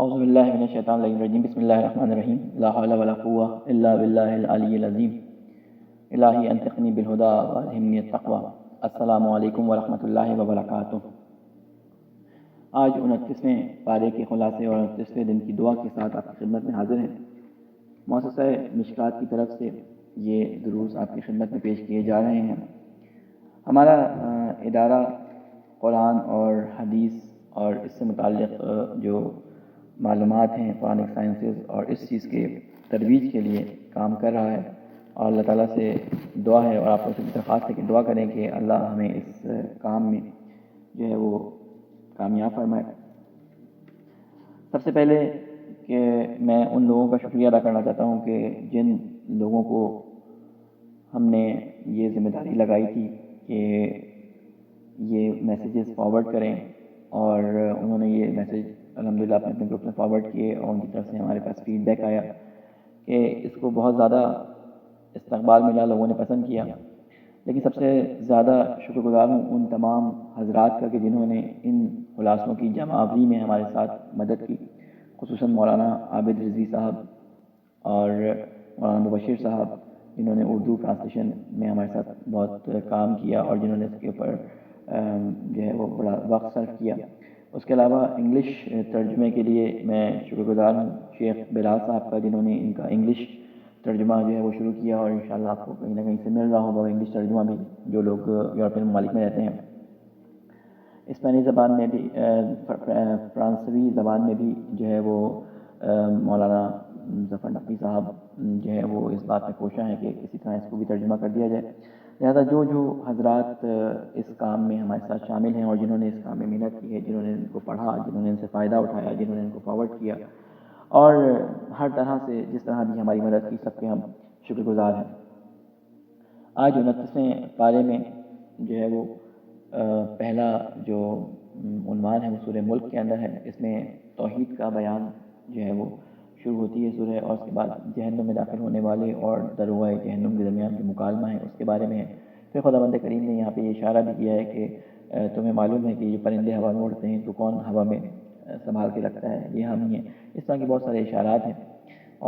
اعوذ باللہ من الشیطان الرجیم بسم اللہ الرحمن الرحیم لا حول ولا قوة الا باللہ العلی العظیم الہی انطقنی بالہدی والہمنی التقوی۔ السلام علیکم ورحمۃ اللہ وبرکاتہ۔ آج 29ویں پارے کے خلاصے اور 29ویں دن کی دعا کے ساتھ آپ کی خدمت میں حاضر ہیں۔ مؤسسہ مشکات کی طرف سے یہ دروس آپ کی خدمت میں پیش کیے جا رہے ہیں۔ ہمارا ادارہ قرآن اور حدیث اور اس سے متعلق جو معلومات ہیں قرآنک سائنسز اور اس چیز کے ترویج کے لیے کام کر رہا ہے، اور اللہ تعالیٰ سے دعا ہے اور آپ کو درخواست ہے کہ دعا کریں کہ اللہ ہمیں اس کام میں جو ہے وہ کامیاب فرمائے۔ سب سے پہلے کہ میں ان لوگوں کا شکریہ ادا کرنا چاہتا ہوں کہ جن لوگوں کو ہم نے یہ ذمہ داری لگائی تھی کہ یہ میسیجز فارورڈ کریں، اور انہوں نے یہ میسیج الحمدللہ اپنے اپنے گروپ میں فارورڈ کیے، اور ان کی طرف سے ہمارے پاس فیڈ بیک آیا کہ اس کو بہت زیادہ استقبال ملا، لوگوں نے پسند کیا۔ لیکن سب سے زیادہ شکر گزار ہوں ان تمام حضرات کا کہ جنہوں نے ان خلاصوں کی جمع آوری میں ہمارے ساتھ مدد کی، خصوصاً مولانا عابد رضوی صاحب اور مولانا مبشر صاحب، جنہوں نے اردو ٹرانسلیشن میں ہمارے ساتھ بہت کام کیا اور جنہوں نے اس کے اوپر جو ہے وہ بڑا وقت صرف کیا۔ اس کے علاوہ انگلش ترجمے کے لیے میں شکر گزار ہوں شیخ بلال صاحب کا، جنہوں نے ان کا انگلش ترجمہ جو ہے وہ شروع کیا، اور انشاءاللہ آپ کو کہیں نہ کہیں سے مل رہا ہوگا انگلش ترجمہ بھی، جو لوگ یورپین ممالک میں رہتے ہیں۔ اسپینی زبان میں بھی، فرانسوی زبان میں بھی جو ہے وہ مولانا ظفر نقوی صاحب جو ہے وہ اس بات میں کوشاں ہیں کہ کسی طرح اس کو بھی ترجمہ کر دیا جائے۔ لہذا جو حضرات اس کام میں ہمارے ساتھ شامل ہیں اور جنہوں نے اس کام میں محنت کی ہے، جنہوں نے ان کو پڑھا، جنہوں نے ان سے فائدہ اٹھایا، جنہوں نے ان کو فارورڈ کیا، اور ہر طرح سے جس طرح بھی ہماری مدد کی، سب کے ہم شکر گزار ہیں۔ آج 29ویں پارے میں جو ہے وہ پہلا جو عنوان ہے وہ سورہ ملک کے اندر ہے۔ اس میں توحید کا بیان جو ہے وہ شروع ہوتی ہے سورہ، اور اس کے بعد جہنم میں داخل ہونے والے اور دروازے جہنم کے درمیان جو مکالمہ ہے اس کے بارے میں ہے۔ پھر خداوند کریم نے یہاں پہ یہ اشارہ بھی کیا ہے کہ تمہیں معلوم ہے کہ یہ پرندے ہوا میں اڑتے ہیں تو کون ہوا میں سنبھال کے رکھتا ہے، یہ ہم ہی ہیں۔ اس طرح کے بہت سارے اشارات ہیں،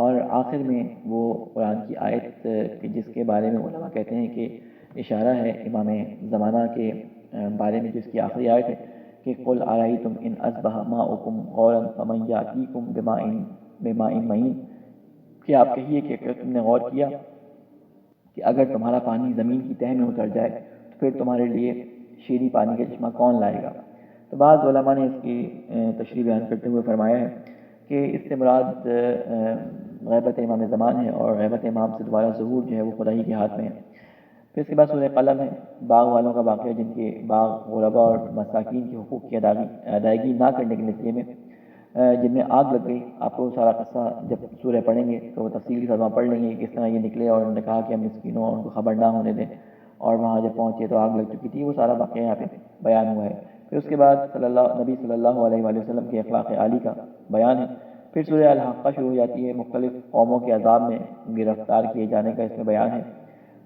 اور آخر میں وہ قرآن کی آیت جس کے بارے میں علماء کہتے ہیں کہ اشارہ ہے امام زمانہ کے بارے میں، جس کی آخری آیت ہے کہ قل ارأیتم ان اصبح ماؤکم غورا فمن یأتیکم بماء معین، کہ آپ کہیے کہ تم نے غور کیا کہ اگر تمہارا پانی زمین کی تہہ میں اتر جائے تو پھر تمہارے لیے شیریں پانی کا چشمہ کون لائے گا۔ تو بعض علماء نے اس کی تشریح بیان کرتے ہوئے فرمایا ہے کہ اس سے مراد غیبت امام زمان ہے، اور غیبت امام سے دوبارہ ظہور جو ہے وہ خدا ہی کے ہاتھ میں ہے۔ پھر اس کے بعد سورہ قلم ہے، باغ والوں کا واقعہ، جن کے باغ غربا اور مساکین کے حقوق کی ادائیگی نہ کرنے کے نتیجے میں جن میں آگ لگ گئی۔ آپ کو سارا قصہ جب سورہ پڑھیں گے تو وہ تفصیل کے ساتھ وہاں پڑھ لیں گے کہ کس طرح یہ نکلے، اور انہوں نے کہا کہ ہم مسکینوں اور ان کو خبر نہ ہونے دیں، اور وہاں جب پہنچے تو آگ لگ چکی تھی۔ وہ سارا واقعہ یہاں پہ بیان ہوا ہے۔ پھر اس کے بعد نبی صلی اللہ علیہ وآلہ وسلم کے اخلاق عالی کا بیان ہے۔ پھر سورہ الحاقہ شروع ہو جاتی ہے، مختلف قوموں کے عذاب میں گرفتار کیے جانے کا اس میں بیان ہے،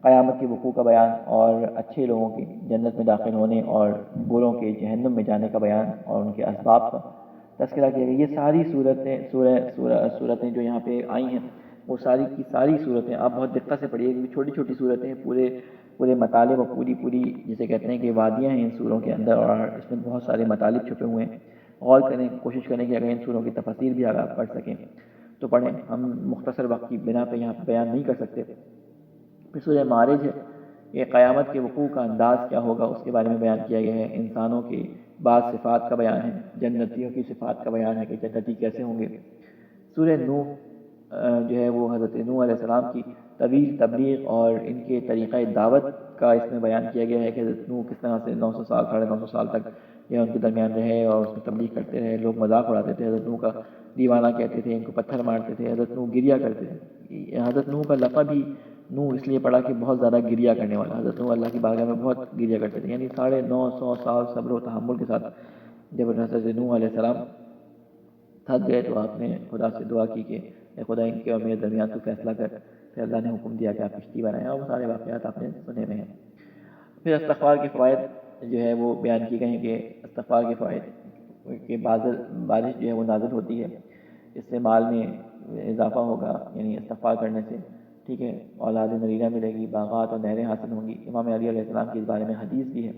قیامت کے وقوع کا بیان، اور اچھے لوگوں کے جنت میں داخل ہونے اور بروں کے جہنم میں جانے کا بیان، اور ان کے اسباب کا تذکرہ کیا گیا۔ یہ ساری صورتیں جو یہاں پہ آئی ہیں، وہ ساری کی ساری صورتیں آپ بہت دقت سے پڑھیے، کیونکہ چھوٹی چھوٹی صورتیں پورے مطالب اور پوری جسے کہتے ہیں کہ وادیاں ہیں ان سوروں کے اندر، اور اس میں بہت سارے مطالب چھپے ہوئے ہیں۔ غور کریں، کوشش کریں کہ اگر ان سوروں کی تفاسیر بھی اگر آپ پڑھ سکیں تو پڑھیں، ہم مختصر وقت کی بنا پہ یہاں بیان نہیں کر سکتے۔ پھر سورہ معارج ہے، یہ قیامت کے وقوع کا انداز کیا ہوگا اس کے بارے میں بیان کیا گیا ہے۔ انسانوں کی بعض صفات کا بیان ہے، جنتیوں کی صفات کا بیان ہے کہ جنتی کیسے ہوں گے۔ سورہ نوح جو ہے وہ حضرت نوح علیہ السلام کی طویل تبلیغ اور ان کے طریقہ دعوت کا اس میں بیان کیا گیا ہے کہ حضرت نوح کس طرح سے 900 سال 950 سال تک یہ ان کے درمیان رہے اور اس میں تبلیغ کرتے رہے۔ لوگ مذاق اڑاتے تھے، حضرت نوح کا دیوانہ کہتے تھے، ان کو پتھر مارتے تھے، حضرت نوح گریا کرتے تھے۔ حضرت نوح کا لقب بھی نوح اس لیے پڑا کہ بہت زیادہ گریا کرنے والا۔ حضرت نوح اللہ کی بارگاہ میں بہت گریا کرتے تھے، یعنی 950 سال صبر و تحمل کے ساتھ جب حضرت نوح علیہ السلام تھک گئے تو آپ نے خدا سے دعا کی کہ اے خدا ان کے اور میرے درمیان تو فیصلہ کر۔ پھر اللہ نے حکم دیا کہ آپ کشتی بنائیں، اور وہ سارے واقعات آپ نے سنے ہوئے ہیں۔ پھر استغفار کے فوائد جو ہے وہ بیان کی گئے ہیں کہ استغفار کے فوائد کہ بارش جو ہے وہ نازل ہوتی ہے، اس سے مال میں اضافہ ہوگا، یعنی استغفار کرنے سے، ٹھیک ہے، اولاد نرینہ ملے گی، باغات اور نہریں حاصل ہوں گی۔ امام علی علیہ السلام کے اس بارے میں حدیث بھی ہے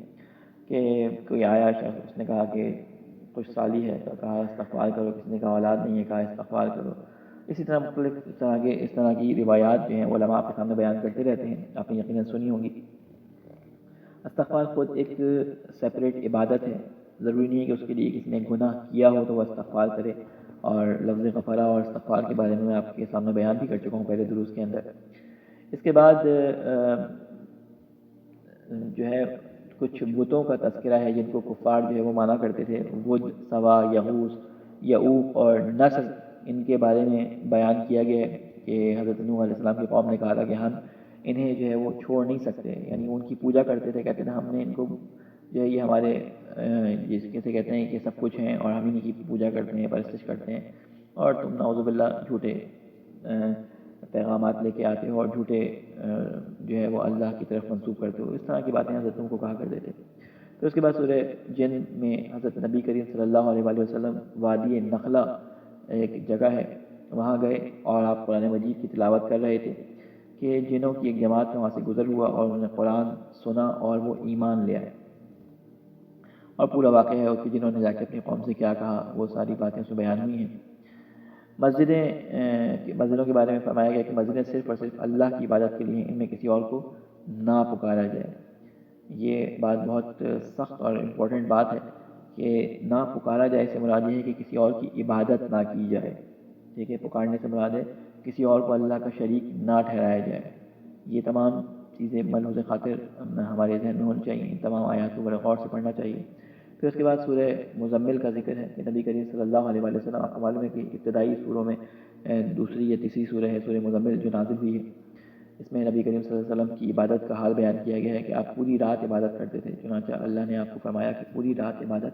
کہ کوئی آیا شخص، اس نے کہا کہ کچھ سالی ہے تو کہا استغفار کرو، کسی نے کہا اولاد نہیں ہے، کہا استغفار کرو۔ اسی طرح مختلف اس طرح کی روایات جو ہیں علماء آپ کے سامنے بیان کرتے رہتے ہیں، آپ نے یقیناً سنی ہوں گی۔ استغفار خود ایک سیپریٹ عبادت ہے، ضروری نہیں ہے کہ اس کے لیے کسی نے گناہ کیا ہو تو وہ استغفار کرے، اور لفظ غفرہ اور استغفار کے بارے میں آپ کے سامنے بیان بھی کر چکا ہوں پہلے دروس کے اندر۔ اس کے بعد جو ہے کچھ بتوں کا تذکرہ ہے جن کو کفار جو ہے وہ مانا کرتے تھے، ود، سوا، یغوث، یعوق اور نصر، ان کے بارے میں بیان کیا گیا ہے کہ حضرت نوح علیہ السلام کی قوم نے کہا تھا کہ ہم انہیں جو ہے وہ چھوڑ نہیں سکتے، یعنی ان کی پوجا کرتے تھے، کہتے تھے ہم نے ان کو جو ہے یہ ہمارے جس کیسے کہتے ہیں کہ سب کچھ ہیں اور ہم انہیں کی پوجا کرتے ہیں، پرستش کرتے ہیں، اور تم نعوذ باللہ جھوٹے پیغامات لے کے آتے ہو اور جھوٹے جو ہے وہ اللہ کی طرف منسوب کرتے ہو، اس طرح کی باتیں حضرت کو کہا کرتے تھے۔ پھر اس کے بعد سورہ جن میں حضرت نبی کریم صلی اللہ علیہ وآلہ وسلم وادی نخلا ایک جگہ ہے، وہاں گئے اور آپ قرآن مجید کی تلاوت کر رہے تھے کہ جنوں کی ایک جماعت وہاں سے گزر ہوا اور انہوں نے قرآن سنا اور وہ ایمان لے آئے، اور پورا واقعہ ہے کہ جنہوں نے جا کے اپنی قوم سے کیا کہا، وہ ساری باتیں اس میں بیان ہوئی ہیں۔ مسجدوں کے بارے میں فرمایا گیا کہ مسجدیں صرف اور صرف اللہ کی عبادت کے لیے ہیں، ان میں کسی اور کو نہ پکارا جائے۔ یہ بات بہت سخت اور امپورٹنٹ بات ہے کہ نہ پکارا جائے سے مراد یہ ہے کہ کسی اور کی عبادت نہ کی جائے، ٹھیک ہے، پکارنے سے مراد ہے کسی اور کو اللہ کا شریک نہ ٹھہرایا جائے۔ یہ تمام چیزیں ملحوظ خاطر ہمارے ذہن میں ہونی چاہیے، ان تمام آیات کو بڑے غور سے پڑھنا چاہیے۔ پھر اس کے بعد سورہ مزمل کا ذکر ہے کہ نبی کریم صلی اللہ علیہ وآلہ وسلم، آپ کو معلوم ہے کہ ابتدائی سوروں میں دوسری یا تیسری سورہ ہے سورہ مزمل جو نازل ہوئی ہے، اس میں نبی کریم صلی اللہ علیہ وسلم کی عبادت کا حال بیان کیا گیا ہے کہ آپ پوری رات عبادت کرتے تھے، چنانچہ اللہ نے آپ کو فرمایا کہ پوری رات عبادت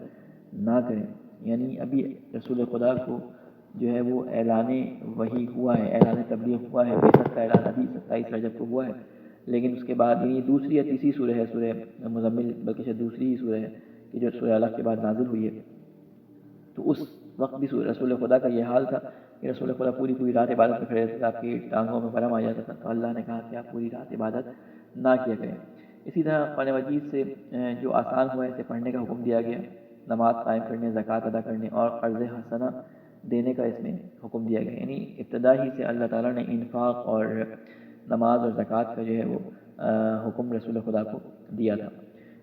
نہ کریں، یعنی ابھی رسول خدا کو جو ہے وہ اعلان وحی ہوا ہے، اعلان تبلیغ ہوا ہے، بعثت کا اعلان ابھی 27 رجب کو ہوا ہے، لیکن اس کے بعد یہ دوسری یا تیسری سورہ ہے سورہ مزمل، بلکہ شاید دوسری ہی سورہ ہے کہ جو سورہ علق کے بعد نازل ہوئی ہے۔ تو اس وقت بھی رسول خدا کا یہ حال تھا کہ رسول خدا پوری رات عبادت میں کھڑے رہتے تھے، آپ کی ٹانگوں میں ورم آ جاتا تھا، تو اللہ نے کہا کہ آپ پوری رات عبادت نہ کیا کریں۔ اسی طرح قرآن مجید سے جو آسان ہوا ہے اسے پڑھنے کا حکم دیا گیا، نماز قائم کرنے، زکوٰۃ ادا کرنے اور قرض حسنہ دینے کا اس میں حکم دیا گیا، یعنی ابتدا ہی سے اللہ تعالیٰ نے انفاق اور نماز اور زکوٰۃ کا جو ہے وہ حکم رسول خدا کو دیا تھا۔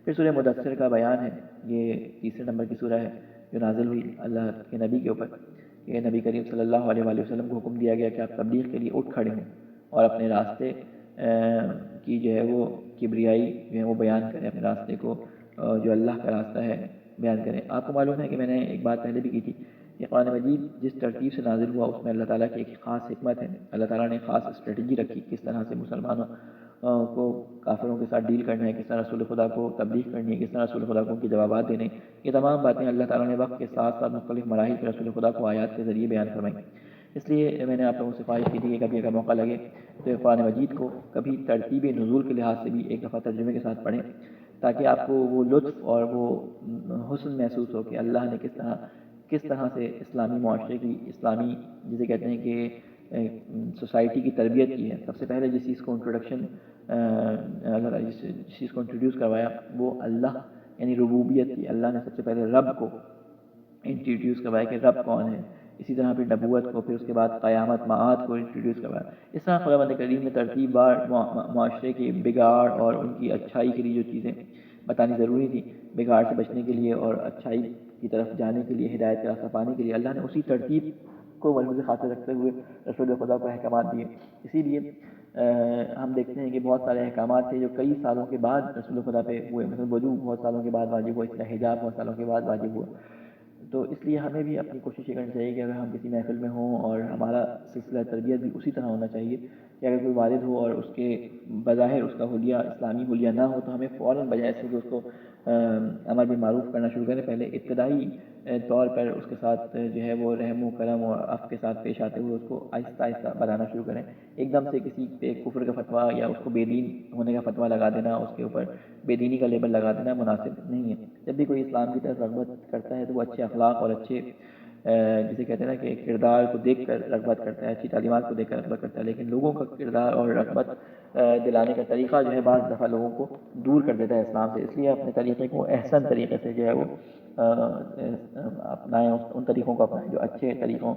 پھر سورہ مدثر کا بیان ہے، یہ تیسرے نمبر کی سورہ ہے جو نازل ہوئی اللہ کے نبی کے اوپر، کہ نبی کریم صلی اللہ علیہ وآلہ وسلم کو حکم دیا گیا کہ آپ تبلیغ کے لیے اٹھ کھڑے ہوں اور اپنے راستے کی جو ہے وہ کبریائی جو ہے وہ بیان کریں، اپنے راستے کو جو اللہ کا راستہ ہے بیان کریں۔ آپ کو معلوم ہے کہ میں نے ایک بات پہلے بھی کی تھی کہ قرآن مجید جس ترتیب سے نازل ہوا اس میں اللہ تعالیٰ کی ایک خاص حکمت ہے، اللہ تعالیٰ نے خاص اسٹریٹجی رکھی کس طرح سے مسلمانوں کو کافروں کے ساتھ ڈیل کرنا ہے، کس طرح رسول خدا کو تبلیغ کرنی ہے، کس طرح رسول خدا کو ان کے جوابات دینے، یہ تمام باتیں اللہ تعالیٰ نے وقت کے ساتھ ساتھ مختلف مراحل کے رسول خدا کو آیات کے ذریعے بیان فرمائی۔ اس لیے میں نے آپ لوگوں سے خواہش کی تھی کہ کبھی اگر موقع لگے تو قرآن مجید کو کبھی ترتیب نزول کے لحاظ سے بھی ایک دفعہ ترجمے کے ساتھ پڑھیں، تاکہ آپ کو وہ لطف اور وہ حسن محسوس ہو کہ اللہ نے کس طرح سے اسلامی معاشرے کی، اسلامی جسے کہتے ہیں کہ سوسائٹی کی تربیت کی ہے۔ سب سے پہلے جس چیز کو جس چیز کو انٹروڈیوس کروایا وہ اللہ یعنی ربوبیت کی، اللہ نے سب سے پہلے رب کو انٹروڈیوس کروایا کہ رب کون ہے، اسی طرح پھر نبوت کو، پھر اس کے بعد قیامت معاد کو انٹروڈیوس کروایا۔ اس طرح قرآن کریم میں ترتیب بار معاشرے کے بگاڑ اور ان کی اچھائی کے لیے جو چیزیں بتانی ضروری تھی، بگاڑ سے بچنے کے لیے اور اچھائی کی طرف جانے کے لیے، ہدایت کا راستہ پانے کے لیے، اللہ نے اسی ترتیب کو ملحوظ خاطر رکھتے ہوئے رسول خدا کو احکامات دیے۔ اسی لیے ہم دیکھتے ہیں کہ بہت سارے احکامات تھے جو کئی سالوں کے بعد رسول خدا پہ ہوئے، مثلا وضو بہت سالوں کے بعد واجب ہوا، اس طرح حجاب بہت سالوں کے بعد واجب ہوا۔ تو اس لیے ہمیں بھی اپنی کوشش یہ کرنی چاہیے کہ اگر ہم کسی محفل میں ہوں اور ہمارا سلسلہ تربیت بھی اسی طرح ہونا چاہیے کہ اگر کوئی والد ہو اور اس کے بظاہر اس کا حلیہ اسلامی حلیہ نہ ہو تو ہمیں فوراً بجائے سے کہ اس کو امر بالمعروف کرنا شروع کریں، پہلے ابتدائی طور پر اس کے ساتھ جو ہے وہ رحم و کرم اور عفو کے ساتھ پیش آتے ہوئے اس کو آہستہ آہستہ بتانا شروع کریں۔ ایک دم سے کسی پہ کفر کا فتویٰ یا اس کو بے دین ہونے کا فتویٰ لگا دینا، اس کے اوپر بے دینی کا لیبل لگا دینا مناسب نہیں ہے۔ جب بھی کوئی اسلام کی طرف رغبت کرتا ہے تو وہ اچھے اخلاق اور اچھے جسے کہتے ہیں نا کہ کردار کو دیکھ کر رغبت کرتا ہے، اچھی تعلیمات کو دیکھ کر رغبت کرتا ہے، لیکن لوگوں کا کردار اور رغبت دلانے کا طریقہ جو ہے بعض دفعہ لوگوں کو دور کر دیتا ہے اسلام سے، اس لیے اپنے طریقے کو احسن طریقے سے جو ہے وہ اپنائیں، ان طریقوں کو اپنائیں جو اچھے طریقوں.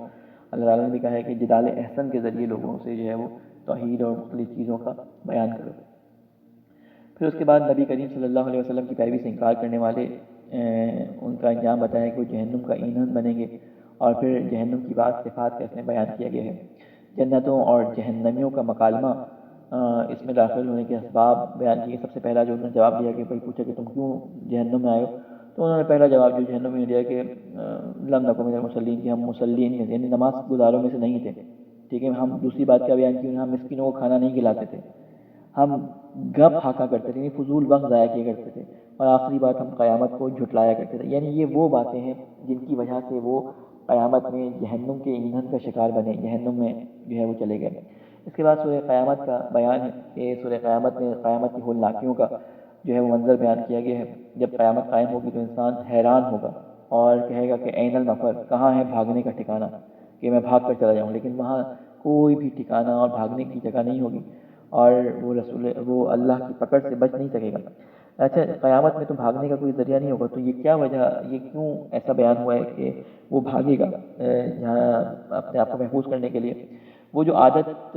اللہ تعالیٰ نے بھی کہا ہے کہ جدال احسن کے ذریعے لوگوں سے جو ہے وہ توحید اور مختلف چیزوں کا بیان کرو. پھر اس کے بعد نبی کریم صلی اللہ علیہ وسلم کی پیروی سے انکار کرنے والے ان کا انجام بتایا کہ وہ جہنم کا ایندھن بنیں گے. اور پھر جہنم کی بعض صفات کا اس میں بیان کیا گیا ہے. جنتوں اور جہنمیوں کا مکالمہ اس میں داخل ہونے کے اسباب بیان کیے. سب سے پہلا جو انہوں نے جواب دیا کہ بھائی پوچھا کہ تم کیوں جہنم میں آئے ہو، تو انہوں نے پہلا جواب جو جہنم میں دیا کہ لم نکن من المصلین، کہ ہم مسلین میں یعنی نماز گزاروں میں سے نہیں تھے. ٹھیک ہے. ہم دوسری بات کا بیان کی، ہم مسکینوں کو کھانا نہیں کھلاتے تھے، ہم گپ ہاکا کرتے تھے، فضول وقت ضائع کیا کرتے تھے، اور آخری بات ہم قیامت کو جھٹلایا کرتے تھے. یعنی یہ وہ باتیں ہیں جن کی وجہ سے وہ قیامت میں جہنم کے ایندھن کا شکار بنے، جہنم میں جو ہے وہ چلے گئے. اس کے بعد سورہ قیامت کا بیان ہے کہ سورہ قیامت میں قیامت کی ہولناکیوں کا جو ہے وہ منظر بیان کیا گیا ہے. جب قیامت قائم ہوگی تو انسان حیران ہوگا اور کہے گا کہ این المفر، کہاں ہے بھاگنے کا ٹھکانہ، کہ میں بھاگ کر چلا جاؤں. لیکن وہاں کوئی بھی ٹھکانہ اور بھاگنے کی جگہ نہیں ہوگی، اور وہ اللہ کی پکڑ سے بچ نہیں سکے گا. اچھا، قیامت میں تو بھاگنے کا کوئی ذریعہ نہیں ہوگا، تو یہ کیا وجہ، یہ کیوں ایسا بیان ہوا ہے کہ وہ بھاگے گا یہاں اپنے آپ کو محفوظ کرنے کے لیے؟ وہ جو عادت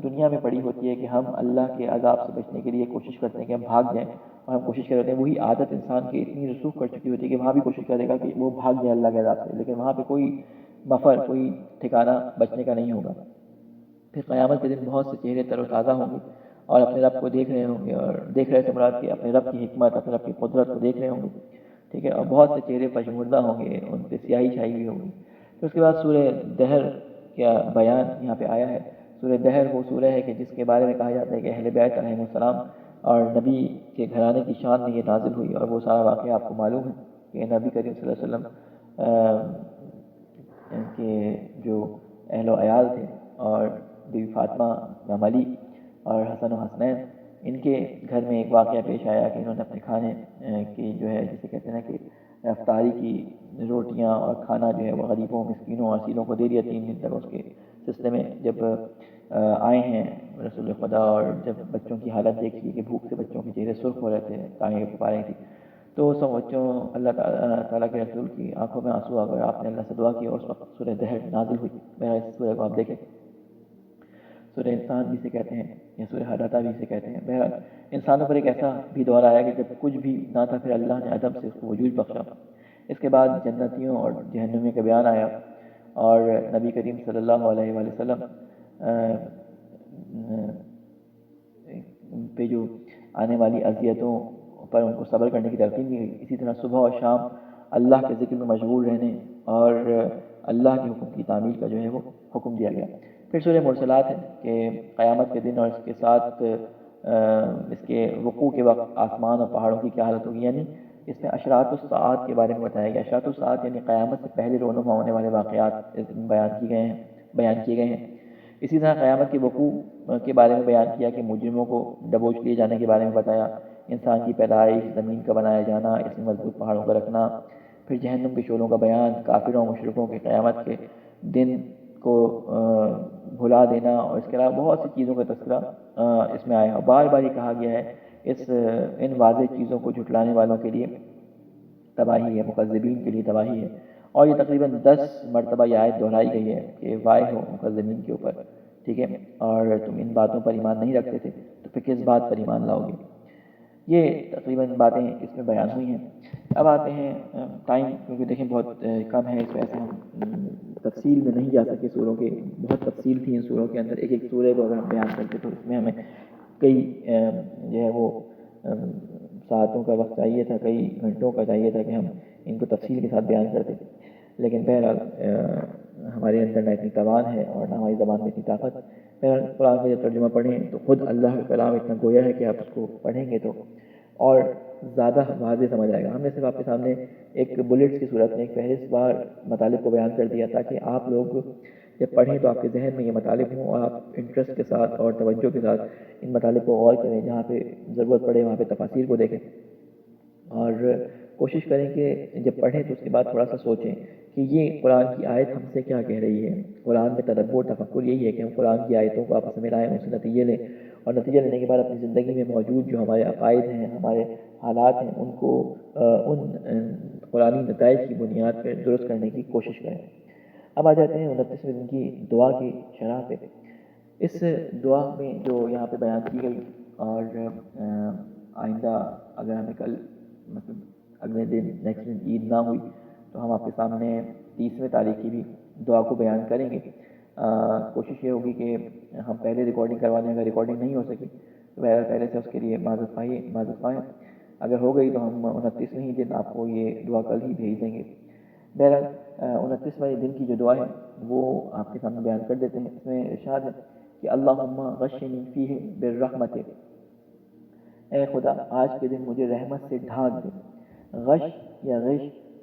دنیا میں پڑی ہوتی ہے کہ ہم اللہ کے عذاب سے بچنے کے لیے کوشش کرتے ہیں کہ ہم بھاگ جائیں، اور ہم کوشش کرتے ہیں، وہی عادت انسان کی اتنی رسوخ کر چکی ہوتی ہے کہ وہاں بھی کوشش کرے گا کہ وہ بھاگ جائے اللہ کے عذاب سے، لیکن وہاں پہ کوئی مفر، کوئی ٹھکانہ بچنے کا نہیں ہوگا. پھر قیامت کے دن بہت سے چہرے تر و تازہ ہوں گے اور اپنے رب کو دیکھ رہے ہوں گے، اور دیکھ رہے سے مراد کہ اپنے رب کی حکمت، اپنے رب کی قدرت کو دیکھ رہے ہوں گے. ٹھیک ہے. اور بہت سے چہرے پشمردہ ہوں گے، ان پہ سیاہی چھائی ہوئی ہوگی. پھر اس کے بعد سورہ دہر کا بیان یہاں پہ آیا ہے. سورہ دہر وہ سورہ ہے کہ جس کے بارے میں کہا جاتا ہے کہ اہل بیت علیہ السلام اور نبی کے گھرانے کی شان میں یہ نازل ہوئی. اور وہ سارا واقعہ آپ کو معلوم ہے کہ نبی کریم صلی اللہ علیہ وسلم کے جو اہل و عیال تھے، اور بیوی فاطمہ، امام علی اور حسن و حسنین، ان کے گھر میں ایک واقعہ پیش آیا کہ انہوں نے اپنے کھانے کی جو ہے جسے کہتے ہیں نا کہ افطاری کی روٹیاں اور کھانا جو ہے وہ غریبوں، مسکینوں اور اسیروں کو دے دیا 3 دن تک. اس کے سلسلے میں جب آئے ہیں رسول خدا، اور جب بچوں کی حالت دیکھی کہ بھوک سے بچوں کے چہرے سرخ ہو رہے تھے، ٹانگیں پھپا رہی تھی، تو سب بچوں اللہ تعالیٰ کے رسول کی آنکھوں میں آنسو آ گئے. آپ نے اللہ سے دعا کی اور اس وقت سورہ دہر نازل ہوئی. بہرحال اس سورہ کو آپ دیکھیں. سورہ انسان بھی اسے کہتے ہیں، یا سورہ حداتہ بھی اسے کہتے ہیں. بہرحال انسانوں پر ایک ایسا بھی دور آیا کہ جب کچھ بھی نہ تھا، پھر اللہ نے عدم سے اس کو وجود بخشا. اس کے بعد جنتیوں اور جہنمیوں کا بیان آیا، اور نبی کریم صلی اللہ علیہ وآلہ وسلم پہ جو آنے والی اذیتوں پر ان کو صبر کرنے کی تلقین دی گئی. اسی طرح صبح اور شام اللہ کے ذکر میں مشغول رہنے اور اللہ کے حکم کی تعمیل کا جو ہے وہ حکم دیا گیا. پھر سورہ مرسلات ہے کہ قیامت کے دن اور اس کے ساتھ اس کے وقوع کے وقت آسمان اور پہاڑوں کی کیا حالت ہوگی. یعنی اس میں اشراط الساعات کے بارے میں بتایا گیا. اشراط الساعات یعنی قیامت سے پہلے رونما ہونے والے واقعات بیان کیے گئے ہیں. اسی طرح قیامت کے وقوع کے بارے میں بیان کیا کہ مجرموں کو دبوچ لیے جانے کے بارے میں بتایا، انسان کی پیدائش، زمین کا بنایا جانا، اس میں مضبوط پہاڑوں کا رکھنا. پھر جہنم کے شعلوں کا بیان، کافروں اور مشرکوں کے قیامت کے دن کو بھلا دینا، اور اس کے علاوہ بہت سی چیزوں کا تذکرہ اس میں آیا. اور بار بار یہ کہا گیا ہے ان واضح چیزوں کو جھٹلانے والوں کے لیے تباہی ہے، مکذبین کے لیے تباہی ہے. اور یہ تقریباً 10 مرتبہ یہ آیت دہرائی گئی ہے کہ وائے ہو مکذبین کے اوپر. ٹھیک ہے. اور تم ان باتوں پر ایمان نہیں رکھتے تھے تو پھر کس بات پر ایمان لاؤ گے. یہ تقریباً باتیں اس میں بیان ہوئی ہیں. اب آتے ہیں ٹائم کیونکہ دیکھیں بہت کم ہے، اس وجہ سے ہم تفصیل میں نہیں جا سکے. سوروں کے بہت تفصیل تھی ان سوروں کے اندر، ایک ایک سورے کو اگر ہم بیان کرتے تو اس میں ہمیں کئی جو ہے وہ ساعتوں کا وقت چاہیے تھا، کئی گھنٹوں کا چاہیے تھا کہ ہم ان کو تفصیل کے ساتھ بیان کرتے. لیکن بہرحال ہمارے اندر نہ اتنی توان ہے اور نہ ہماری زبان میں اتنی طاقت. بہرحال قرآن کا جب ترجمہ پڑھیں تو خود اللہ کا کلام اتنا گویا ہے کہ آپ اس کو پڑھیں گے تو اور زیادہ واضح سمجھ آئے گا. ہم نے صرف آپ کے سامنے ایک بلٹس کی صورت میں ایک فہرست بار مطالب کو بیان کر دیا تاکہ آپ لوگ جب پڑھیں تو آپ کے ذہن میں یہ مطالب ہوں اور آپ انٹرسٹ کے ساتھ اور توجہ کے ساتھ ان مطالب کو غور کریں، جہاں پہ ضرورت پڑے وہاں پہ تفاسیر کو دیکھیں. اور کوشش کریں کہ جب پڑھیں تو اس کے بعد تھوڑا سا سوچیں کہ یہ قرآن کی آیت ہم سے کیا کہہ رہی ہے۔ قرآن میں تدبر تفکر یہی ہے کہ ہم قرآن کی آیتوں کو آپس میں ملائیں، ان سے نتیجے لیں، اور نتیجہ لینے کے بعد اپنی زندگی میں موجود جو ہمارے عقائد ہیں، ہمارے حالات ہیں، ان کو ان قرآنی نتائج کی بنیاد پہ درست کرنے کی کوشش کریں۔ اب آ جاتے ہیں 29ویں دن کی دعا کی شرح پہ۔ اس دعا میں جو یہاں پہ بیان کی گئی، اور آئندہ اگر ہمیں کل مطلب اگلے دن نیکسٹ دن عید نہ ہوئی تو ہم آپ کے سامنے 30ویں تاریخ کی بھی دعا کو بیان کریں گے۔ کوشش یہ ہوگی کہ ہم پہلے ریکارڈنگ کروا دیں، اگر ریکارڈنگ نہیں ہو سکی تو بہرحال پہلے سے اس کے لیے معذرت خواہیں، اگر ہو گئی تو ہم 29ویں ہی دن آپ کو یہ دعا کل ہی بھیج دیں گے۔ بہرحال 29ویں دن کی جو دعا ہے وہ آپ کے سامنے بیان کر دیتے ہیں۔ اس میں ارشاد ہے کہ اللہم غشنی فیہ بالرحمت، اے خدا آج کے دن مجھے رحمت سے ڈھانک دے۔ غش یا غش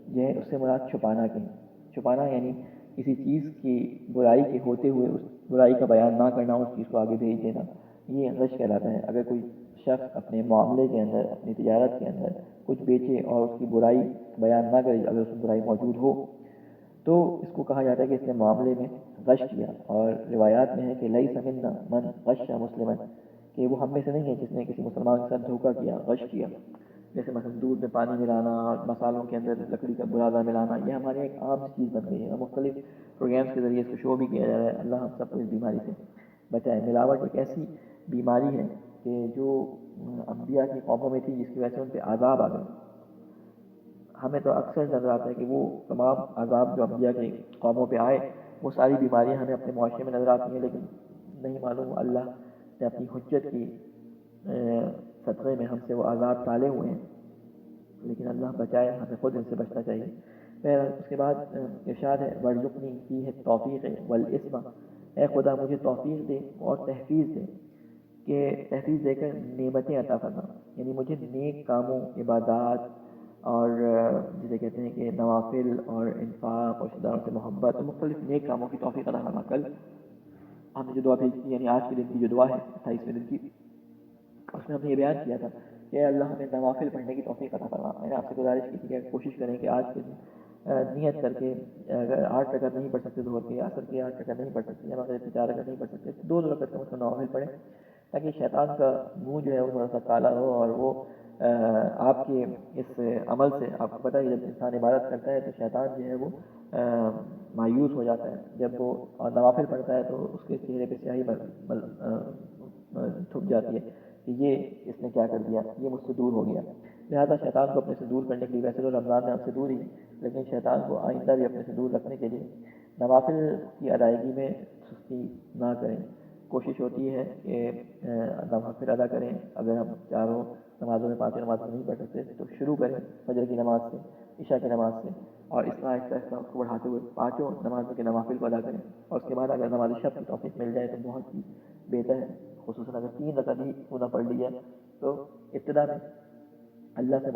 جو ہے اس سے مراد چھپانا کہیں، چھپانا یعنی کسی چیز کی برائی کے ہوتے ہوئے اس برائی کا بیان نہ کرنا، اس چیز کو آگے بھیج دینا، یہ غش کہلاتا ہے۔ اگر کوئی شخص اپنے معاملے کے اندر، اپنی تجارت کے اندر کچھ بیچے اور اس کی برائی بیان نہ کرے، اگر اس میں برائی موجود ہو تو اس کو کہا جاتا ہے کہ اس نے معاملے میں غش کیا۔ اور روایات میں ہے کہ لیس منا من غش مسلما، کہ وہ ہم میں سے نہیں ہے جس نے کسی مسلمان کے ساتھ دھوکہ کیا، غش کیا۔ جیسے مثلا دودھ میں پانی ملانا اور مسالوں کے اندر لکڑی کا برادہ ملانا، یہ ہمارے ایک عام چیز بن گئی ہے، اور مختلف پروگرامس کے ذریعے اس کو شو بھی کیا جا رہا ہے۔ اللہ ہم سب کو اس بیماری سے بچائے۔ ملاوٹ ایک ایسی بیماری ہے کہ جو انبیاء کی قوموں میں تھی، جس کی وجہ سے ان پہ عذاب آ گئے۔ ہمیں تو اکثر نظر آتا ہے کہ وہ تمام عذاب جو انبیاء کی قوموں پہ آئے، وہ ساری بیماریاں ہمیں اپنے معاشرے میں نظر آتی ہیں، لیکن نہیں معلوم اللہ نے اپنی حجت کی صدقے میں ہم سے وہ عذاب ٹالے ہوئے ہیں، لیکن اللہ بچائے، ہمیں خود ان سے بچنا چاہیے۔ پھر اس کے بعد ارشاد ہے وَارْزُقْنِی فِیہ التَّوْفِیقَ وَالْعِصْمَةَ، اے خدا مجھے توفیق دے اور تحفیظ دے، کہ تحفیظ دے کر نعمتیں عطا کرنا، یعنی مجھے نیک کاموں، عبادات اور جسے کہتے ہیں کہ نوافل اور انفاق اور رشتہ داروں سے محبت اور مختلف نیک کاموں کی توفیق عطا فرما۔ کل ہم نے جو دعا بھیجی تھی، یعنی آج کے دن کی جو دعا ہے 28ویں دن کی، اس میں ہم نے یہ بیان کیا تھا کہ اللہ ہمیں نوافل پڑھنے کی توفیق عطا فرما۔ میں نے آپ سے گزارش کی تھی کہ کوشش کریں کہ آج کے دن نیت کر کے، اگر 8 رکعت نہیں پڑھ سکتے ظہر کے، عصر کے 8 رکعت نہیں پڑھ سکتے، یا مغرب کی 4 رکعت نہیں پڑھ سکتے، 2 رکعت کا نوافل پڑھیں، تاکہ شیطان کا منہ جو ہے وہ تھوڑا سا کالا ہو، اور وہ آپ کے اس عمل سے، آپ کو پتہ ہے جب انسان عبادت کرتا ہے تو شیطان جو ہے وہ مایوس ہو جاتا ہے، جب وہ نوافل پڑھتا ہے تو اس کے چہرے پہ سیاہی تھک جاتی ہے کہ یہ اس نے کیا کر دیا، یہ مجھ سے دور ہو گیا۔ لہٰذا شیطان کو اپنے سے دور کرنے کے لیے، ویسے تو رمضان میں ہم سے دور ہی، لیکن شیطان کو آئندہ بھی اپنے سے دور رکھنے کے لیے نوافل کی ادائیگی میں سستی نہ کریں۔ کوشش ہوتی ہے کہ نوافل ادا کریں۔ اگر ہم چاروں نمازوں میں 5 نمازیں نہیں پڑھ سکتے تو شروع کریں فجر کی نماز سے، عشاء کی نماز سے، اور اس طرح آہستہ آہستہ اس کو بڑھاتے ہوئے 5 نمازوں کے نوافل کو ادا کریں، اور اس کے بعد اگر نماز شب کی توفیق مل جائے تو بہت ہی بہتر ہے۔ خصوصاً اگر 3 رکعت ہی پورا پڑھ لیا تو ابتدا میں اللہ سے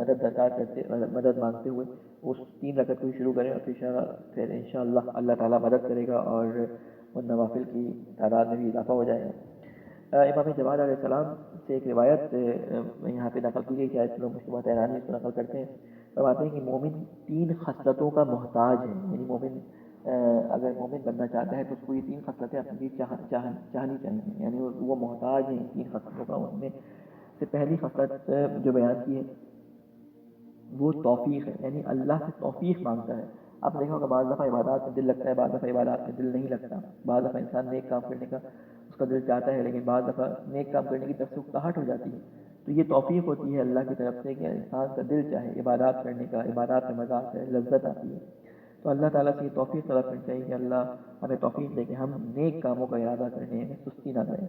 مدد مانگتے ہوئے اس 3 رکعت کو ہی شروع کریں، اور پھر انشاءاللہ اللہ تعالیٰ مدد کرے گا اور ان نوافل کی تعداد میں بھی اضافہ ہو جائے گا۔ امام جواد علیہ السلام سے ایک روایت یہاں پہ نقل کی گئی، شاید لوگ مشکلات حیرانی اس کو نقل کرتے ہیں، فرماتے ہیں کہ مومن 3 خصلتوں کا محتاج ہے، یعنی مومن اگر مومن بننا چاہتا ہے تو اس کو یہ 3 خصلتیں اپنے لیے چاہنی چاہیے، یعنی وہ محتاج ہیں ان 3 خصلتوں کا۔ ان میں سے پہلی خصلت جو بیان کی ہے وہ توفیق ہے، یعنی اللہ سے توفیق مانگتا ہے۔ آپ دیکھا ہوگا بعض دفعہ عبادات میں دل لگتا ہے، بعض دفعہ عبادات میں دل نہیں لگتا، بعض دفعہ انسان نیک کام کرنے کا اس کا دل چاہتا ہے، لیکن بعض دفعہ نیک کام کرنے کی طرف سے اکتاہٹ ہو جاتی ہے۔ تو یہ توفیق ہوتی ہے اللہ کی طرف سے کہ انسان کا دل چاہے عبادات کرنے کا، عبادات میں مزہ آتا ہے، لذت آتی ہے۔ تو اللہ تعالیٰ سے یہ توفیق طلب کرنی چاہیے کہ اللہ ہمیں توفیق دے کہ ہم نیک کاموں کا ارادہ کرنے میں سستی نہ کریں۔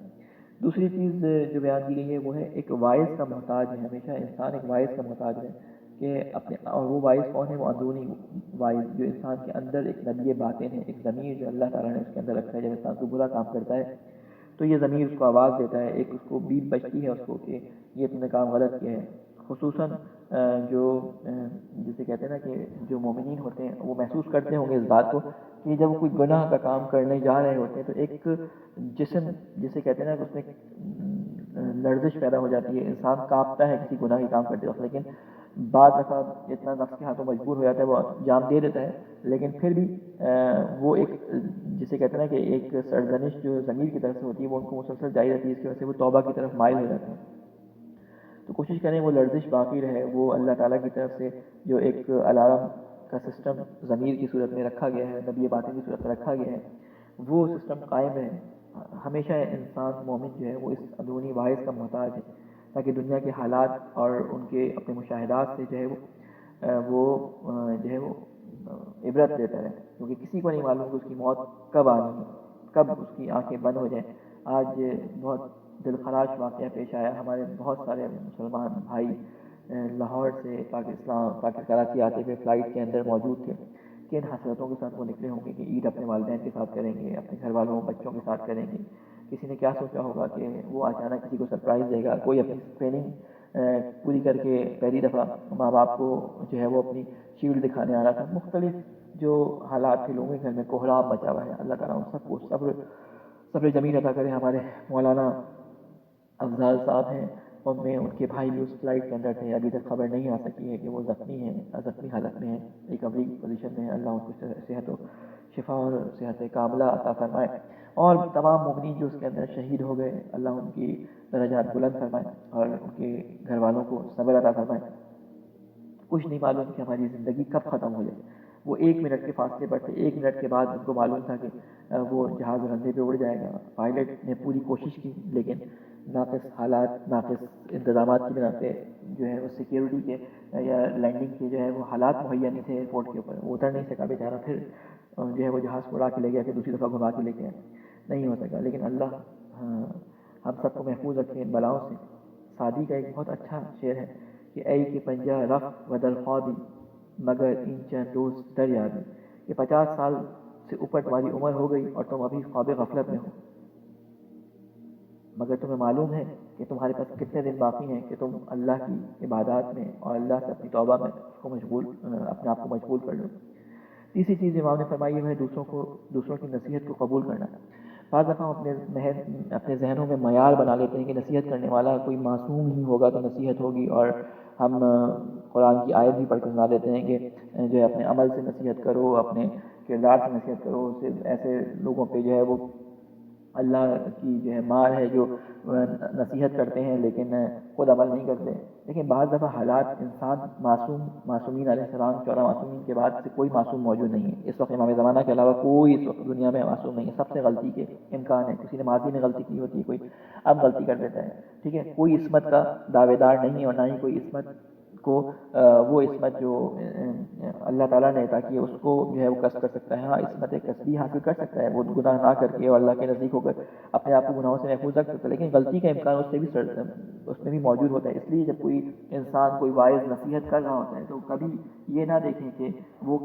دوسری چیز جو بیان کی گئی ہے وہ ہے ایک وائس کا محتاج ہے، ہمیشہ انسان ایک وائس کا محتاج ہے کہ اپنے، اور وہ وائس کون ہے؟ وہ اندرونی وائس جو انسان کے اندر ایک نبی باطن ہے، ایک ضمیر جو اللہ تعالیٰ نے اس کے اندر رکھا ہے۔ جب انسان کو برا کام کرتا ہے تو یہ ضمیر اس کو آواز دیتا ہے، ایک اس کو بیپ بجتی ہے اس کو کہ یہ تم نے کام غلط کیا ہے۔ خصوصاً جو جسے کہتے ہیں نا کہ جو مومنین ہوتے ہیں وہ محسوس کرتے ہوں گے اس بات کو کہ جب وہ کوئی گناہ کا کام کرنے جا رہے ہوتے ہیں تو ایک جسم جسے کہتے ہیں نا کہ اس میں لرزش پیدا ہو جاتی ہے، انسان کانپتا ہے کسی گناہ کے کام کرتے وقت، لیکن بعض دفعہ اتنا نفس کے ہاتھوں مجبور ہو جاتا ہے، وہ جام دے دیتا ہے، لیکن پھر بھی وہ ایک جسے کہتے ہیں نا کہ ایک سرزنش جو ضمیر کی طرف سے ہوتی ہے وہ ان کو مسلسل جاری رہتی ہے، اس کی وجہ سے وہ توبہ کی طرف مائل ہو جاتے ہیں۔ تو کوشش کریں وہ لرزش باقی رہے، وہ اللہ تعالیٰ کی طرف سے جو ایک الارم کا سسٹم ضمیر کی صورت میں رکھا گیا ہے، نبی باطن کی صورت میں رکھا گیا ہے، وہ سسٹم قائم رہے۔ ہمیشہ انسان مومن جو ہے وہ اس اندرونی باعث کا محتاج ہے، تاکہ دنیا کے حالات اور ان کے اپنے مشاہدات سے جو ہے وہ عبرت لیتا ہے، کیونکہ کسی کو نہیں معلوم کہ اس کی موت کب آنی ہے، کب اس کی آنکھیں بند ہو جائیں۔ آج بہت دلخراش واقعہ پیش آیا، ہمارے بہت سارے مسلمان بھائی لاہور سے پاکستان کراچی آتے ہوئے فلائٹ کے اندر موجود تھے، کن حسرتوں کے ساتھ وہ نکلے ہوں گے کہ عید اپنے والدین کے ساتھ کریں گے، اپنے گھر والوں بچوں کے ساتھ کریں گے۔ کسی نے کیا سوچا ہوگا کہ وہ اچانک کسی کو سرپرائز دے گا، کوئی اپنی ٹریننگ پوری کر کے پہلی دفعہ ماں باپ کو جو ہے وہ اپنی شیلڈ دکھانے آ رہا تھا۔ مختلف جو حالات تھے، لوگوں کے گھر میں کوہرام مچا ہوا ہے۔ اللہ تعالیٰ ان سب کو صبر جمیل عطا کرے۔ ہمارے مولانا افضال صاحب ہیں، ان کے بھائی بھی اس فلائٹ کے اندر تھے، ابھی تک خبر نہیں آ سکی ہے کہ وہ زخمی حالت میں ہیں، ریکوری پوزیشن میں ہیں۔ اللہ ان کو صحت و شفا اور صحت کاملہ عطا فرمائے، اور تمام مومنین جو اس کے اندر شہید ہو گئے، اللہ ان کی درجات بلند فرمائے اور ان کے گھر والوں کو صبر عطا فرمائے۔ کچھ نہیں معلوم کہ ہماری زندگی کب ختم ہو جائے۔ وہ 1 منٹ کے فاصلے پر تھے، 1 منٹ کے بعد ان کو معلوم تھا کہ وہ جہاز رنوے پہ اڑ جائے گا۔ پائلٹ نے پوری کوشش کی، لیکن ناقص حالات، ناقص انتظامات کی بنا پہ جو ہے وہ سیکیورٹی کے یا لینڈنگ کے جو ہے وہ حالات مہیا نہیں تھے ایئرپورٹ کے اوپر، وہ اتر نہیں سکا بیچارہ۔ پھر جو ہے وہ جہاز کو اڑا کے لے گیا، پھر دوسری دفعہ گھما کے لے گیا، نہیں ہو سکا۔ لیکن اللہ ہم سب کو محفوظ رکھے ان بلاؤں سے۔ سعدی کا ایک بہت اچھا شعر ہے کہ اے کہ پنجہ رفت و در خوابی مگر این چند روز در یابی، کہ 50 سال سے اوپر تمہاری عمر ہو گئی اور تم ابھی خواب غفلت میں ہو، مگر تمہیں معلوم ہے کہ تمہارے پاس کتنے دن باقی ہیں کہ تم اللہ کی عبادات میں اور اللہ سے اپنی توبہ میں اپنے آپ کو مشغول کر لو۔ تیسری چیز امام نے فرمائی ہے دوسروں کی نصیحت کو قبول کرنا۔ بعض دفعہ ہم اپنے ذہنوں میں معیار بنا لیتے ہیں کہ نصیحت کرنے والا کوئی معصوم ہی ہوگا تو نصیحت ہوگی، اور ہم قرآن کی آیت بھی پڑھ کے سنا دیتے ہیں کہ جو ہے اپنے عمل سے نصیحت کرو، اپنے کردار سے نصیحت کرو۔ صرف ایسے لوگوں پہ جو ہے وہ اللہ کی جو ہے مار ہے جو نصیحت کرتے ہیں لیکن خود عمل نہیں کرتے۔ لیکن بعض دفعہ حالات انسان معصومین علیہ السلام 14 معصومین کے بعد سے کوئی معصوم موجود نہیں ہے۔ اس وقت امام زمانہ کے علاوہ کوئی اس وقت دنیا میں معصوم نہیں ہے، سب سے غلطی کے امکان ہے۔ کسی نے ماضی میں غلطی کی ہوتی ہے، کوئی اب غلطی کر دیتا ہے، ٹھیک ہے۔ کوئی عصمت کا دعوے دار نہیں ہے، اور نہ ہی کوئی عصمت کو وہ عصمت جو اللہ تعالیٰ نے عطا کی ہے اس کو جو ہے وہ کسب کر سکتا ہے۔ ہاں، عصمت کسبی حاصل کر سکتا ہے، وہ گناہ نہ کر کے اور اللہ کے نزدیک ہو کر اپنے آپ کو گناہوں سے محفوظ رکھ سکتا ہے، لیکن غلطی کا امکان اس میں بھی موجود ہوتا ہے۔ اس لیے جب کوئی انسان کوئی واعظ نصیحت کر رہا ہوتا ہے تو کبھی یہ نہ دیکھیں کہ وہ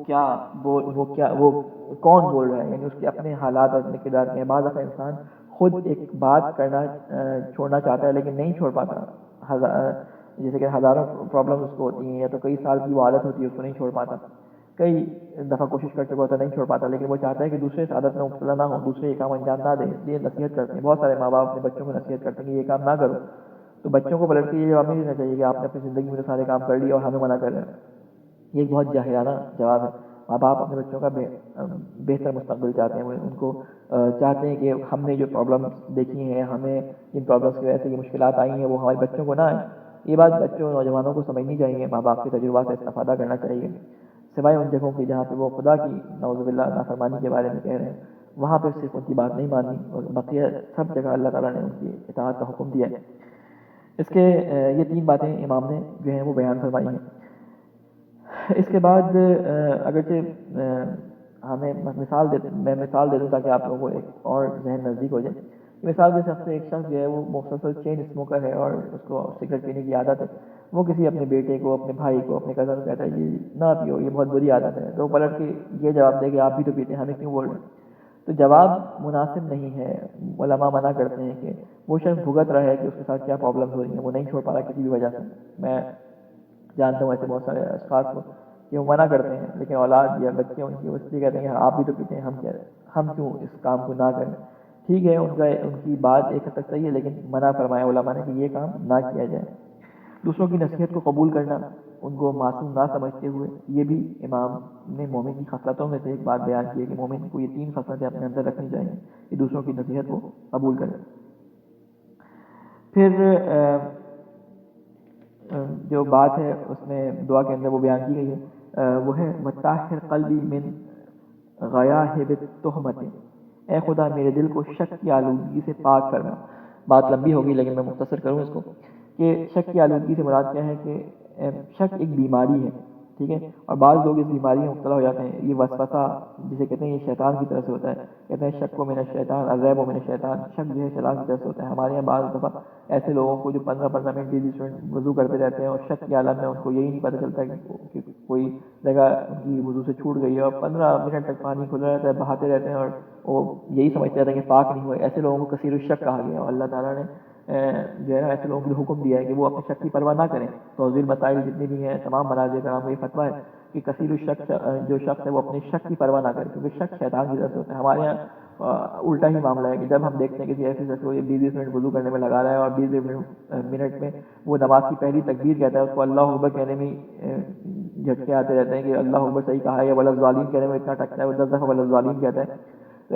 کون بول رہا ہے، یعنی اس کے اپنے حالات اور اپنے کردار میں بعض دفعہ انسان خود ایک بات کرنا چھوڑنا چاہتا ہے لیکن نہیں چھوڑ پاتا۔ جیسے کہ ہزاروں پرابلم اس کو ہوتی ہیں، یا تو کئی سال کی وہ عادت ہوتی ہے اس کو نہیں چھوڑ پاتا، کئی دفعہ کوشش کر چکا ہوتا نہیں چھوڑ پاتا، لیکن وہ چاہتا ہے کہ دوسرے اس عادت میں مبتلا نہ ہو، دوسرے یہ کام انجام نہ دیں، اس لیے نصیحت کرتے ہیں۔ بہت سارے ماں باپ اپنے بچوں کو نصیحت کرتے ہیں کہ یہ کام نہ کرو، تو بچوں کو پلٹ کے یہ جواب نہیں دینا چاہیے کہ آپ نے اپنی زندگی میں سارے کام کر لیے اور ہمیں منع کر رہے ہیں۔ یہ ایک بہت جاہلانہ جواب ہے۔ ماں باپ اپنے بچوں کا بہتر مستقبل چاہتے ہیں، وہ ان کو چاہتے ہیں کہ ہم نے جو پرابلمس دیکھی ہیں، ہمیں ان پرابلمس کی وجہ سے یہ مشکلات آئی ہیں وہ ہمارے بچوں کو نہ آئیں۔ یہ بات بچوں نوجوانوں کو سمجھنی چاہیے، ماں باپ کے تجربات سے استفادہ کرنا چاہیے، سوائے ان جگہوں کی جہاں پہ وہ خدا کی نعوذ باللہ نافرمانی کے بارے میں کہہ رہے ہیں، وہاں پہ صرف ان کی بات نہیں ماننی، اور بقیہ سب جگہ اللہ تعالیٰ نے ان کی اطاعت کا حکم دیا ہے۔ اس کے یہ 3 باتیں امام نے جو ہیں وہ بیان فرمائی ہیں۔ اس کے بعد اگرچہ میں مثال دے دوں تاکہ آپ لوگوں کو ایک اور ذہن نزدیک ہو جائے۔ مثال کے حساب سے ایک شخص جو ہے وہ مسلسل چین اسموکر ہے اور اس کو سگریٹ پینے کی عادت ہے، وہ کسی اپنے بیٹے کو، اپنے بھائی کو، اپنے کزن کو کہتا ہے یہ نہ پیو، یہ بہت بری عادت ہے، تو وہ پلٹ کے یہ جواب دے کہ آپ بھی تو پیتے ہیں، ہمیں کیوں بول رہے ہیں؟ تو جواب مناسب نہیں ہے۔ علماء منع کرتے ہیں کہ وہ شخص بھگت رہا ہے کہ اس کے ساتھ کیا پرابلم ہو رہی ہیں، وہ نہیں چھوڑ پا رہا کسی بھی وجہ سے۔ میں جانتا ہوں ایسے بہت سارے اشخاص کو کہ وہ منع کرتے ہیں، لیکن اولاد یا بچے ان کی اس لیے کہتے ہیں کہ آپ بھی تو پیتے ہیں، ہم کیوں اس کام کو نہ کریں۔ ٹھیک ہے، ان کی بات ایک حد تک صحیح ہے، لیکن منع فرمایا علماء نے کہ یہ کام نہ کیا جائے۔ دوسروں کی نصیحت کو قبول کرنا، ان کو معصوم نہ سمجھتے ہوئے، یہ بھی امام نے مومن کی خصلتوں میں سے ایک بات بیان کی ہے کہ مومن کو یہ 3 خصلتیں اپنے اندر رکھنی چاہیے کہ دوسروں کی نصیحت کو قبول کرے۔ پھر جو بات ہے اس میں دعا کے اندر وہ بیان کی گئی ہے وہ ہے وطاہر قلبی من غیاہب التہمت، اے خدا میرے دل کو شک کی آلودگی سے پاک فرما۔ بات لمبی ہوگی لیکن میں مختصر کروں اس کو کہ شک کی آلودگی سے مراد کیا ہے کہ شک ایک بیماری ہے، ٹھیک ہے، اور بعض لوگ اس بیماری میں مبتلا ہو جاتے ہیں۔ یہ وسوسہ جسے کہتے ہیں یہ شیطان کی طرف سے ہوتا ہے، کہتے ہیں شک و من الشیطان الریب و من الشیطان، شک جو ہے شیطان کی طرف سے ہوتا ہے۔ ہمارے یہاں بعض دفعہ ایسے لوگوں کو جو 15 منٹ 20 منٹ وضو کرتے رہتے ہیں اور شک کی حالت میں ان کو یہی نہیں پتہ چلتا کہ کوئی جگہ ان کی وضو سے چھوٹ گئی ہے اور 15 منٹ تک پانی کھلا رہتا ہے، بہاتے رہتے ہیں اور وہ یہی سمجھتے رہتے ہیں کہ پاک نہیں ہوئے۔ ایسے لوگوں کو کثیر الشک کہا گیا اور اللہ تعالیٰ نے جو ہے نا ایسے لوگوں کو حکم دیا ہے کہ وہ اپنے شک کی پرواہ نہ کریں۔ توضیح مسائل جتنی بھی ہیں تمام مناظر کرام کا یہ فتویٰ ہے کہ کثیر الشک جو شخص ہے وہ اپنے شک کی پرواہ نہ کرے، کیونکہ شک شیطان کی طرف سے ہوتا ہے۔ ہمارے یہاں الٹا ہی معاملہ ہے کہ جب ہم دیکھتے ہیں کسی ایسے شخص کو 20 منٹ وضو کرنے میں لگا رہا ہے اور 20 منٹ میں وہ نماز کی پہلی تکبیر کہتا ہے، اس کو اللہ اکبر کہنے میں جھٹکے آتے رہتے ہیں کہ اللہ اکبر صحیح کہا ہے یا ولا الضالین کہنے میں اتنا ٹکتا ہے، وہ 10 دفعہ ولا الضالین کہتا ہے، تو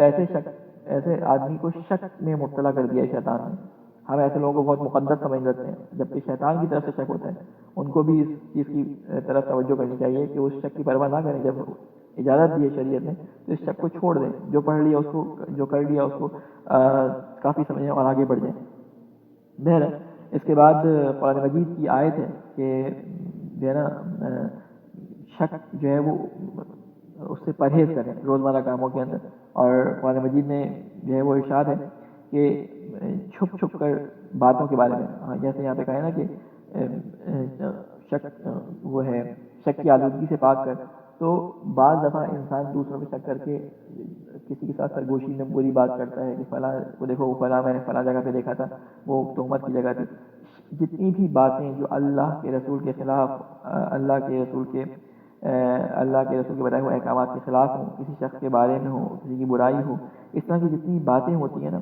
ایسے آدمی کو شک میں مبتلا کر دیا ہے شیطان نے۔ ہم ایسے لوگوں کو بہت مقدس سمجھ لیتے ہیں، جبکہ شیطان کی طرف سے شک ہوتا ہے۔ ان کو بھی اس چیز کی طرف توجہ کرنی چاہیے کہ اس شک کی پرواہ نہ کریں۔ جب اجازت دی ہے شریعت نے تو اس شک کو چھوڑ دیں، جو پڑھ لیا اس کو، جو کر لیا اس کو کافی سمجھیں اور آگے بڑھ جائیں۔ بہرحال اس کے بعد قرآن مجید کی آیت ہے کہ جو ہے نا شک جو ہے وہ اس سے پرہیز کریں روزمرہ کاموں کے اندر، اور قرآن مجید میں جو ہے وہ ارشاد ہے کہ چھپ چھپ کر باتوں کے بارے میں، جیسے یہاں پہ کہا ہے نا کہ شک وہ ہے شک کی آلودگی سے پاک کر، تو بعض دفعہ انسان دوسروں پہ شک کر کے کسی کے ساتھ سرگوشی میں بری بات کرتا ہے کہ فلاں کو دیکھو، وہ فلاں میں نے فلاں جگہ پہ دیکھا تھا، وہ تہمت کی جگہ تھی۔ جتنی بھی باتیں جو اللہ کے رسول کے خلاف، اللہ کے رسول کے بتائے ہوئے احکامات کے خلاف ہوں، کسی شخص کے بارے میں ہو، کسی کی برائی ہو، اس طرح کی جتنی باتیں ہوتی ہیں نا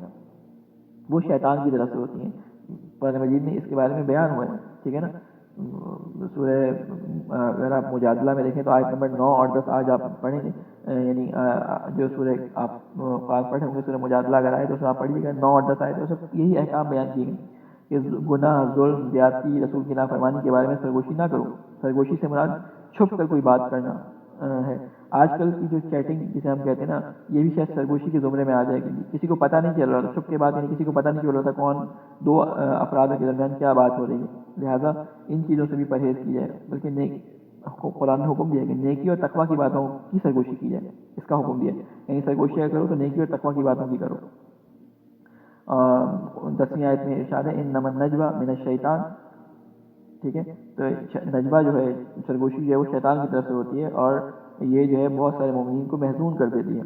وہ شیطان کی طرف سے ہوتی ہیں۔ قرآن مجید میں اس کے بارے میں بیان ہوا ہے، ٹھیک ہے نا۔ سورہ اگر آپ مجادلہ میں دیکھیں تو آیت نمبر 9 اور 10 آج آپ پڑھیں گے، یعنی جو سورہ آپ قرآن پڑھیں گے سورہ مجادلہ اگر آئے تو اس میں آپ پڑھیے گا 9 اور 10 آئے تو سب یہی احکام بیان کیے گئے کہ گناہ، ظلم، زیادتی، رسول کی نافرمانی کے بارے میں سرگوشی نہ کرو۔ سرگوشی سے مراد چھپ کر کوئی بات کرنا ہے۔ آج کل کی جو چیٹنگ جسے ہم کہتے ہیں نا، یہ بھی شاید سرگوشی کے زمرے میں آ جائے گی۔ کسی کو پتہ نہیں چل رہا تھا، چھپ کے بات، یعنی کسی کو پتہ نہیں چل رہا تھا کون دو افراد کے درمیان کیا بات ہو رہی ہے، لہٰذا ان چیزوں سے بھی پرہیز کی جائے۔ بلکہ قرآن نے حکم دیا کہ نیکی اور تقویٰ کی باتوں کی سرگوشی کی جائے، اس کا حکم دیا، یعنی سرگوشی اگر کرو تو نیکی اور تقویٰ کی باتوں کی کرو۔ 10ویں آیت میں ارشاد ہے انما النجوى من الشیطان، ٹھیک ہے، تو نجوہ جو ہے سرگوشی جو ہے وہ شیطان کی طرف سے ہوتی ہے اور یہ جو ہے بہت سارے مومنین کو محزون کر دیتی ہے۔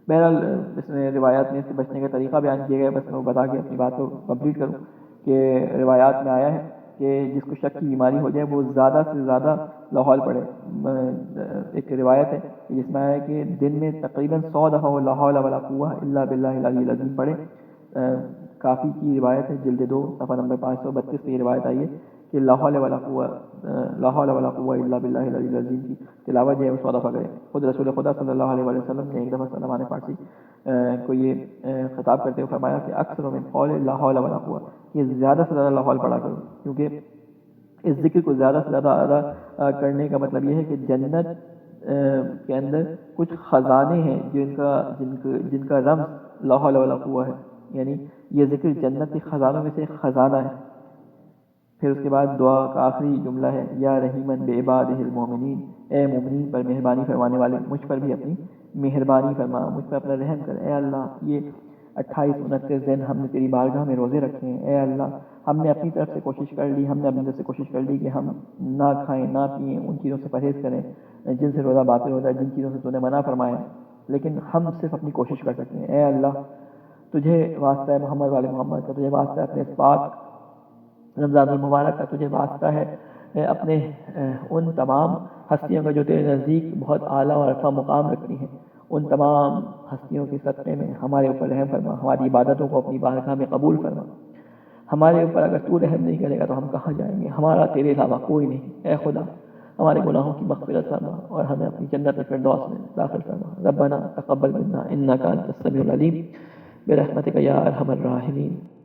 بہرحال اس میں روایات میں اس سے بچنے کا طریقہ بیان کیا گیا ہے، بس میں وہ بتا کے اپنی بات کو کمپلیٹ کروں کہ روایات میں آیا ہے کہ جس کو شک کی بیماری ہو جائے وہ زیادہ سے زیادہ لاحول پڑھے۔ ایک روایت ہے جس میں آیا ہے کہ دن میں تقریباً 100 دفعہ وہ لا حول ولا قوة الا باللہ العلی العظیم پڑھے۔ کافی کی روایت ہے، جلد 2 صفحہ نمبر 532 پہ یہ روایت آئی ہے کہ لا حول ولا قوة الا باللہ العلی العظیم کی تلاوت جو ہے وہ 100 دفعہ کرے۔ خود رسول خدا صلی اللہ علیہ وسلم نے ایک دفعہ سلمان فارسی کو یہ خطاب کرتے ہوئے فرمایا کہ اکثر من قول لا حول ولا قوة، یہ زیادہ سے زیادہ لا حول پڑھا کرو، کیونکہ اس ذکر کو زیادہ سے زیادہ ادا کرنے کا مطلب یہ ہے کہ جنت کے اندر کچھ خزانے ہیں جن کا رمز لا حول ولا قوة ہے، یعنی یہ ذکر جنت کے خزانوں میں سے ایک خزانہ ہے۔ پھر اس کے بعد دعا کا آخری جملہ ہے یا رحیمن بعبادہ المؤمنین، اے مومنین پر مہربانی فرمانے والے، مجھ پر بھی اپنی مہربانی فرما، مجھ پر اپنا رحم کر۔ اے اللہ یہ 28-29 دن ہم نے تیری بارگاہ میں روزے رکھے ہیں، اے اللہ ہم نے اپنی طرف سے کوشش کر لی، ہم نے اپنی طرف سے کوشش کر لی کہ ہم نہ کھائیں نہ پئیں، ان چیزوں سے پرہیز کریں جن سے روزہ باطل ہوتا ہے، جن چیزوں سے تو نے منع فرمایا، لیکن ہم صرف اپنی کوشش کر سکتے ہیں۔ اے اللہ تجھے واسطہ ہے محمد والے محمد کا، تجھے واسطہ ہے اپنے پاک رمضان المبارک کا، تجھے واسطہ ہے اپنے ان تمام ہستیوں کا جو تیرے نزدیک بہت اعلیٰ اور عرفہ مقام رکھتی ہیں، ان تمام ہستیوں کے صدقے میں ہمارے اوپر رحم فرما، ہماری عبادتوں کو اپنی بارگاہ میں قبول فرما۔ ہمارے اوپر اگر تو رحم نہیں کرے گا تو ہم کہاں جائیں گے، ہمارا تیرے علاوہ کوئی نہیں۔ اے خدا ہمارے گناہوں کی مغفرت فرما اور ہمیں اپنی جنت الفردوس میں داخل فرما. ربنا تقبل منا انک انت السمیع العلیم برحمتک یا ارحم الراحمین.